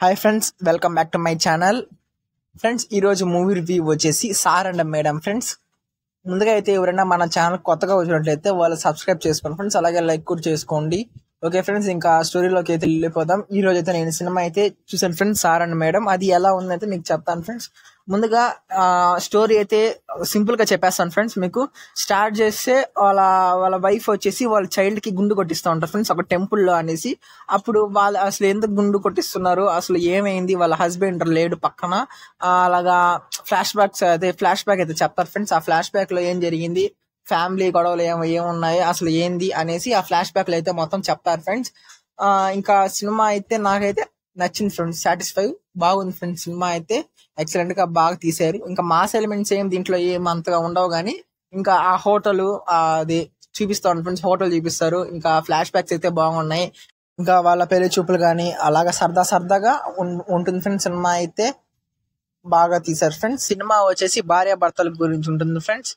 Hi friends, welcome back to my channel. Friends, ఈరోజు movie review వచ్చేసి sir and madam. Friends, ముందుగా అయితే ఎవరైనా మన ఛానల్ కొత్తగా వచ్చినట్లయితే వాళ్ళు సబ్స్క్రైబ్ చేసుకోండి ఫ్రెండ్స్, అలాగే లైక్ కూడా చేసుకోండి. ఓకే ఫ్రెండ్స్, ఇంకా స్టోరీలోకి అయితే వెళ్ళిపోదాం. ఈ రోజు అయితే నేను సినిమా అయితే చూసాను ఫ్రెండ్స్, సార్ అండ్ మేడం. అది ఎలా ఉందైతే మీకు చెప్తాను ఫ్రెండ్స్. ముందుగా స్టోరీ అయితే సింపుల్ గా చెప్పేస్తాను ఫ్రెండ్స్. మీకు స్టార్ట్ చేస్తే వాళ్ళ వైఫ్ వచ్చేసి వాళ్ళ చైల్డ్ కి గుండు కొట్టిస్తూ ఉంటారు ఫ్రెండ్స్, ఒక టెంపుల్ లో అనేసి. అప్పుడు వాళ్ళు అసలు ఎందుకు గుండు కొట్టిస్తున్నారు, అసలు ఏమైంది, వాళ్ళ హస్బెండ్ లేడు పక్కన, అలాగా ఫ్లాష్ బ్యాక్ అయితే చెప్తారు ఫ్రెండ్స్. ఆ ఫ్లాష్ బ్యాక్ లో ఏం జరిగింది, ఫ్యామిలీ గొడవలు ఏమున్నాయి, అసలు ఏంది అనేసి ఆ ఫ్లాష్ బ్యాక్ లో అయితే మొత్తం చెప్తారు ఫ్రెండ్స్. ఇంకా సినిమా అయితే నాకైతే నచ్చింది ఫ్రెండ్స్, సాటిస్ఫై బాగుంది ఫ్రెండ్స్. సినిమా అయితే ఎక్సలెంట్ గా బాగా తీశారు. ఇంకా మాస్ ఎలిమెంట్స్ ఏం దీంట్లో ఏం అంతగా ఉండవు, కానీ ఇంకా ఆ హోటల్ అది చూపిస్తారు ఫ్రెండ్స్, హోటల్ చూపిస్తారు. ఇంకా ఫ్లాష్ బ్యాక్స్ అయితే బాగున్నాయి. ఇంకా వాళ్ళ పెళ్లి చూపులు కానీ అలాగా సరదాగా ఉంటుంది ఫ్రెండ్స్. సినిమా అయితే బాగా తీశారు ఫ్రెండ్స్. సినిమా వచ్చేసి భార్య భర్తల గురించి ఉంటుంది ఫ్రెండ్స్.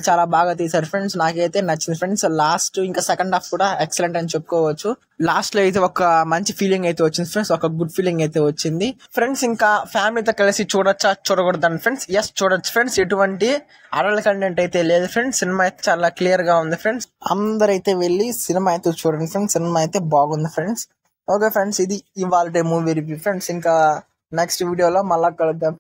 చాలా బాగా తీశారు ఫ్రెండ్స్, నాకైతే నచ్చింది ఫ్రెండ్స్. లాస్ట్ ఇంకా సెకండ్ హాఫ్ కూడా ఎక్సలెంట్ అని చెప్పుకోవచ్చు. లాస్ట్ లో అయితే ఒక మంచి ఫీలింగ్ అయితే వచ్చింది ఫ్రెండ్స్, ఒక గుడ్ ఫీలింగ్ అయితే వచ్చింది ఫ్రెండ్స్. ఇంకా ఫ్యామిలీతో కలిసి చూడొచ్చా చూడకూడదని ఫ్రెండ్స్? ఎస్, చూడొచ్చు ఫ్రెండ్స్. ఎటువంటి అడల్ట్ కంటెంట్ అయితే లేదు ఫ్రెండ్స్. సినిమా అయితే చాలా క్లియర్ గా ఉంది ఫ్రెండ్స్. అందరైతే వెళ్ళి సినిమా అయితే చూడండి ఫ్రెండ్స్, సినిమా అయితే బాగుంది ఫ్రెండ్స్. ఓకే ఫ్రెండ్స్, ఇది ఇవాళ మూవీ రివ్యూ ఫ్రెండ్స్. ఇంకా నెక్స్ట్ వీడియోలో మళ్ళా కలుద్దాం.